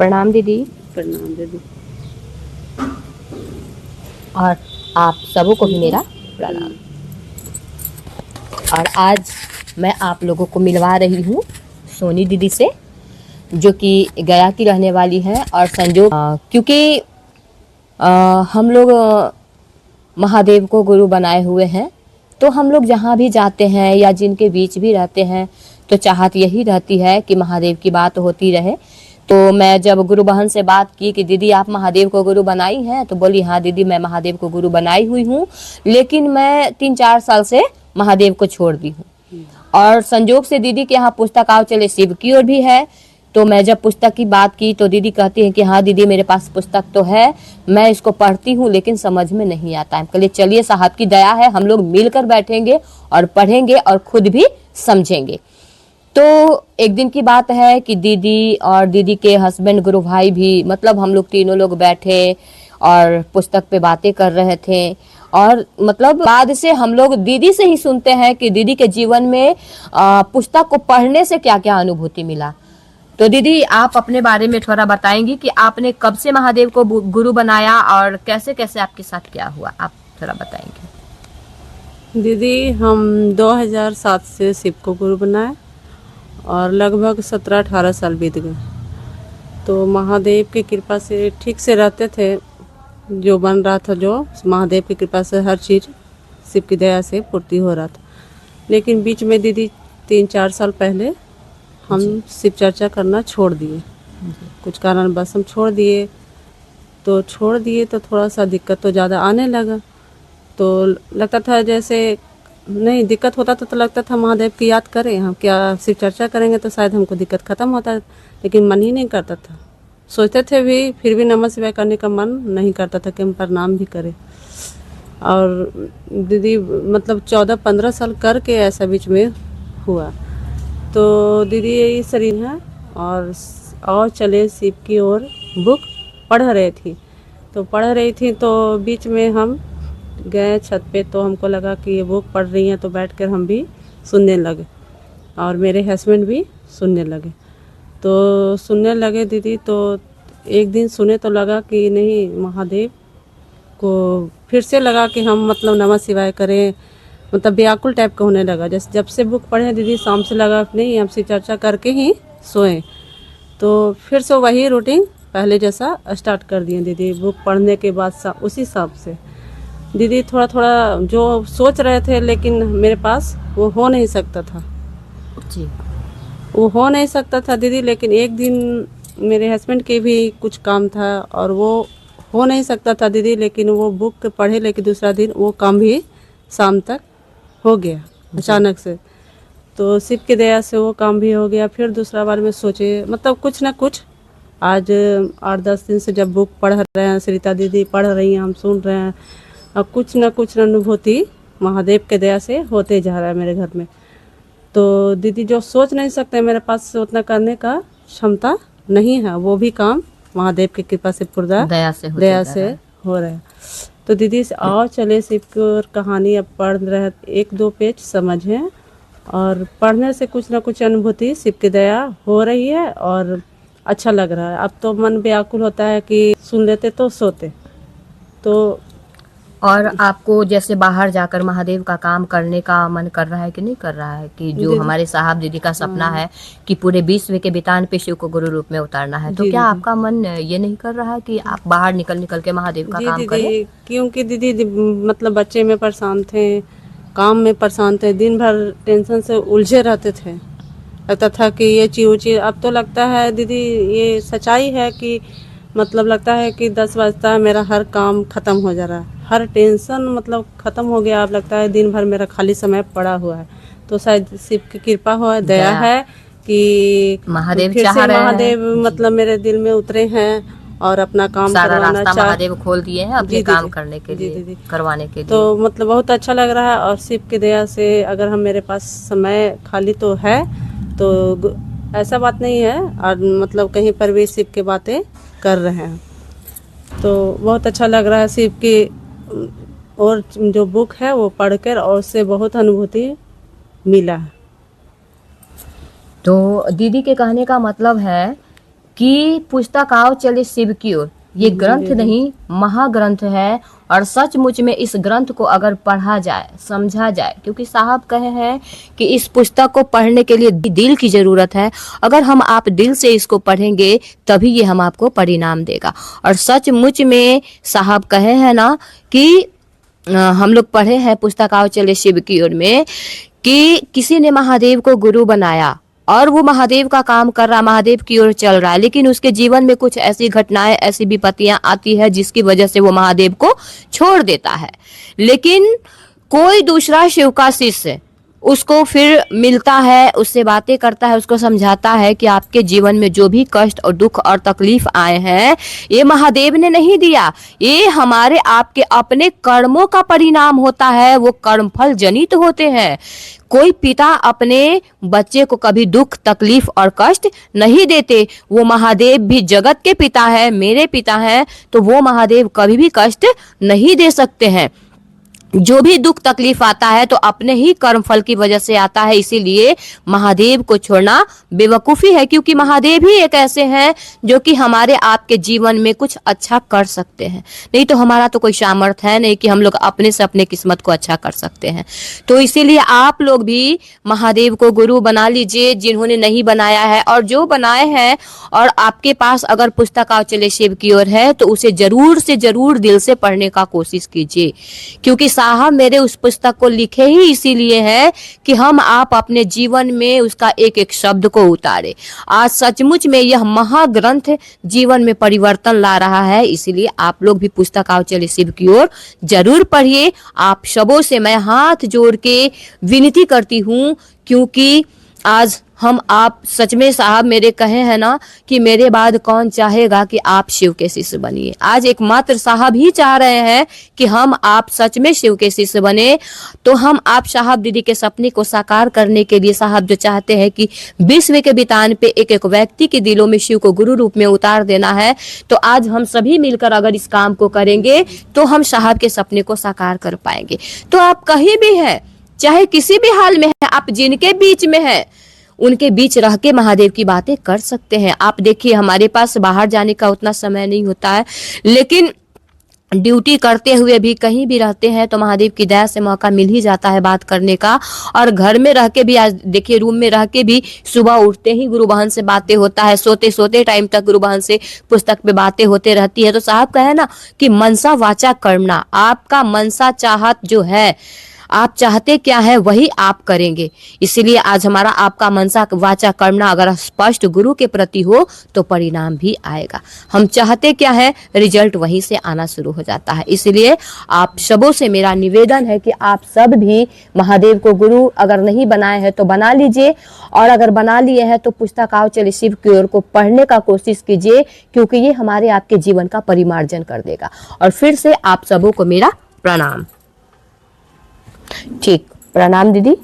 प्रणाम दीदी। प्रणाम दीदी। और आप सबों को भी मेरा प्रणाम। और आज मैं आप लोगों को मिलवा रही हूँ सोनी दीदी से, जो कि गया की रहने वाली है। और संजोग क्योंकि हम लोग महादेव को गुरु बनाए हुए हैं, तो हम लोग जहाँ भी जाते हैं या जिनके बीच भी रहते हैं तो चाहत यही रहती है कि महादेव की बात होती रहे। तो मैं जब गुरु बहन से बात की कि दीदी आप महादेव को गुरु बनाई हैं, तो बोली हाँ दीदी मैं महादेव को गुरु बनाई हुई हूँ, लेकिन मैं 3-4 साल से महादेव को छोड़ दी हूँ। और संजोग से दीदी के यहाँ पुस्तक आओ चले शिव की ओर भी है। तो मैं जब पुस्तक की बात की तो दीदी कहती हैं कि हाँ दीदी मेरे पास पुस्तक तो है, मैं इसको पढ़ती हूँ लेकिन समझ में नहीं आता है। कहलिए चलिए साहब की दया है, हम लोग मिलकर बैठेंगे और पढ़ेंगे और खुद भी समझेंगे। तो एक दिन की बात है कि दीदी और दीदी के हस्बैंड गुरु भाई भी, मतलब हम लोग तीनों लोग बैठे और पुस्तक पे बातें कर रहे थे। और मतलब बाद से हम लोग दीदी से ही सुनते हैं कि दीदी के जीवन में पुस्तक को पढ़ने से क्या क्या अनुभूति मिला। तो दीदी आप अपने बारे में थोड़ा बताएंगी कि आपने कब से महादेव को गुरु बनाया और कैसे कैसे आपके साथ क्या हुआ, आप थोड़ा बताएंगे। दीदी हम 2007 से शिव को गुरु बनाए और लगभग 17-18 साल बीत गए। तो महादेव की कृपा से ठीक से रहते थे, जो बन रहा था, जो महादेव की कृपा से हर चीज़ शिव की दया से पूर्ति हो रहा था। लेकिन बीच में दीदी 3-4 साल पहले हम शिव चर्चा करना छोड़ दिए। कुछ कारणवश हम छोड़ दिए तो थोड़ा सा दिक्कत तो ज़्यादा आने लगा। तो लगता था जैसे नहीं दिक्कत होता तो लगता था महादेव की याद करें, हम क्या शिव चर्चा करेंगे तो शायद हमको दिक्कत ख़त्म होता, लेकिन मन ही नहीं करता था। सोचते थे भी, फिर भी नमः शिवाय करने का मन नहीं करता था कि हम प्रणाम भी करें। और दीदी मतलब 14-15 साल करके ऐसा बीच में हुआ। तो दीदी यही शरीर है और चले शिव की ओर बुक पढ़ रही थी। तो बीच में हम गए छत पे, तो हमको लगा कि ये बुक पढ़ रही हैं तो बैठकर हम भी सुनने लगे और मेरे हस्बैंड भी सुनने लगे। तो सुनने लगे दीदी, तो एक दिन सुने तो लगा कि नहीं, महादेव को फिर से लगा कि हम मतलब नमः शिवाय करें, मतलब व्याकुल टाइप का होने लगा। जैसे जब से बुक पढ़े दीदी, शाम से लगा नहीं हम शिव चर्चा करके ही सोएं। तो फिर से वही रूटीन पहले जैसा स्टार्ट कर दिए दीदी। बुक पढ़ने के बाद उसी हिसाब से दीदी थोड़ा थोड़ा जो सोच रहे थे, लेकिन मेरे पास वो हो नहीं सकता था जी। वो हो नहीं सकता था दीदी। लेकिन एक दिन मेरे हस्बैंड के भी कुछ काम था और वो हो नहीं सकता था दीदी, लेकिन वो बुक पढ़े, लेकिन दूसरा दिन वो काम भी शाम तक हो गया अचानक से। तो शिव की दया से वो काम भी हो गया। फिर दूसरा बार में सोचे, मतलब कुछ ना कुछ आज 8-10 दिन से जब बुक पढ़ रहे हैं, सरिता दीदी पढ़ रही हैं, हम सुन रहे हैं, अब कुछ ना कुछ अनुभूति महादेव के दया से होते जा रहा है मेरे घर में। तो दीदी जो सोच नहीं सकते, मेरे पास उतना करने का क्षमता नहीं है, वो भी काम महादेव की कृपा से पूरा दया से हो रहा है। तो दीदी से आओ चले शिव की कहानी अब पढ़ रहे, 1-2 पेज समझें और पढ़ने से कुछ ना कुछ अनुभूति शिव की दया हो रही है और अच्छा लग रहा है। अब तो मन व्याकुल होता है कि सुन लेते तो सोते। तो और आपको जैसे बाहर जाकर महादेव का काम करने का मन कर रहा है कि नहीं कर रहा है, कि जो हमारे साहब दीदी का सपना है कि पूरे विश्व के बितान पे शिव को गुरु रूप में उतारना है, तो क्या आपका मन ये नहीं कर रहा है कि आप बाहर निकल के महादेव का काम करें? क्योंकि दीदी मतलब बच्चे में परेशान थे, काम में परेशान थे, दिन भर टेंशन से उलझे रहते थे। लगता था कि ये चीज अब तो लगता है दीदी, ये सच्चाई है कि मतलब लगता है कि 10 बजता है मेरा हर काम खत्म हो जा रहा है, हर टेंशन मतलब खत्म हो गया। अब लगता है दिन भर मेरा खाली समय पड़ा हुआ है। तो शायद शिव की कृपा हो, दया है कि महादेव फिर से महादेव मतलब मेरे दिल में उतरे हैं और अपना काम सारा रास्ता महादेव खोल दिए हैं अपने काम करने के लिए, करवाने के लिए। तो मतलब बहुत अच्छा लग रहा है। और शिव की दया से अगर हम मेरे पास समय खाली तो है, तो ऐसा बात नहीं है, और मतलब कहीं पर भी शिव की बातें कर रहे हैं, तो बहुत अच्छा लग रहा है शिव की। और जो बुक है वो पढ़कर और उससे बहुत अनुभूति मिला है। तो दीदी के कहने का मतलब है कि पुस्तक आओ चले शिव की ओर, ये ग्रंथ नहीं महाग्रंथ है। और सचमुच में इस ग्रंथ को अगर पढ़ा जाए, समझा जाए, क्योंकि साहब कहे हैं कि इस पुस्तक को पढ़ने के लिए दिल की जरूरत है। अगर हम आप दिल से इसको पढ़ेंगे तभी ये हम आपको परिणाम देगा। और सचमुच में साहब कहे हैं ना कि हम लोग पढ़े हैं पुस्तक आओ चले शिव की ओर में कि किसी ने महादेव को गुरु बनाया और वो महादेव का काम कर रहा, महादेव की ओर चल रहा है, लेकिन उसके जीवन में कुछ ऐसी घटनाएं, ऐसी विपत्तियां आती है जिसकी वजह से वो महादेव को छोड़ देता है। लेकिन कोई दूसरा शिव का शिष्य उसको फिर मिलता है, उससे बातें करता है, उसको समझाता है कि आपके जीवन में जो भी कष्ट और दुख और तकलीफ आए हैं ये महादेव ने नहीं दिया, ये हमारे आपके अपने कर्मों का परिणाम होता है, वो कर्मफल जनित होते हैं। कोई पिता अपने बच्चे को कभी दुख तकलीफ और कष्ट नहीं देते। वो महादेव भी जगत के पिता है, मेरे पिता हैं, तो वो महादेव कभी भी कष्ट नहीं दे सकते हैं। जो भी दुख तकलीफ आता है तो अपने ही कर्मफल की वजह से आता है। इसीलिए महादेव को छोड़ना बेवकूफी है, क्योंकि महादेव ही एक ऐसे हैं जो कि हमारे आपके जीवन में कुछ अच्छा कर सकते हैं। नहीं तो हमारा तो कोई सामर्थ्य है नहीं कि हम लोग अपने से अपने किस्मत को अच्छा कर सकते हैं। तो इसीलिए आप लोग भी महादेव को गुरु बना लीजिए, जिन्होंने नहीं बनाया है, और जो बनाए हैं और आपके पास अगर पुस्तक आओ चले शिव की ओर है तो उसे जरूर से जरूर दिल से पढ़ने का कोशिश कीजिए। क्योंकि साहब मेरे उस पुस्तक को लिखे ही इसीलिए है कि हम आप अपने जीवन में उसका एक एक शब्द को उतारे। आज सचमुच में यह महाग्रंथ जीवन में परिवर्तन ला रहा है। इसीलिए आप लोग भी पुस्तक आओ चले शिव की ओर जरूर पढ़िए। आप सबों से मैं हाथ जोड़ के विनती करती हूँ, क्योंकि आज हम आप सच में साहब मेरे कहे हैं ना कि मेरे बाद कौन चाहेगा कि आप शिव के शिष्य बनिए। आज एकमात्र साहब ही चाह रहे हैं कि हम आप सच में शिव के शिष्य बने। तो हम आप साहब दीदी के सपने को साकार करने के लिए साहब जो चाहते हैं कि विश्व के बितान पे एक एक व्यक्ति के दिलों में शिव को गुरु रूप में उतार देना है, तो आज हम सभी मिलकर अगर इस काम को करेंगे तो हम साहब के सपने को साकार कर पाएंगे। तो आप कहीं भी है, चाहे किसी भी हाल में है, आप जिनके बीच में है उनके बीच रह के महादेव की बातें कर सकते हैं। आप देखिए हमारे पास बाहर जाने का उतना समय नहीं होता है, लेकिन ड्यूटी करते हुए भी कहीं भी रहते हैं तो महादेव की दया से मौका मिल ही जाता है बात करने का। और घर में रह के भी आज देखिए रूम में रह के भी सुबह उठते ही गुरु बहन से बातें होता है, सोते सोते टाइम तक गुरु बहन से पुस्तक पे बातें होते रहती है। तो साहब कहे ना कि मनसा वाचा कर्मणा, आपका मनसा चाहत जो है, आप चाहते क्या है वही आप करेंगे। इसीलिए आज हमारा आपका मनसा वाचा कर्मणा अगर स्पष्ट गुरु के प्रति हो तो परिणाम भी आएगा। हम चाहते क्या है, रिजल्ट वहीं से आना शुरू हो जाता है। इसलिए आप सबों से मेरा निवेदन है कि आप सब भी महादेव को गुरु अगर नहीं बनाए हैं तो बना लीजिए, और अगर बना लिए हैं तो पुस्तक आओ चले शिव की ओर को पढ़ने का कोशिश कीजिए, क्योंकि ये हमारे आपके जीवन का परिमार्जन कर देगा। और फिर से आप सबों को मेरा प्रणाम। ठीक, प्रणाम दीदी।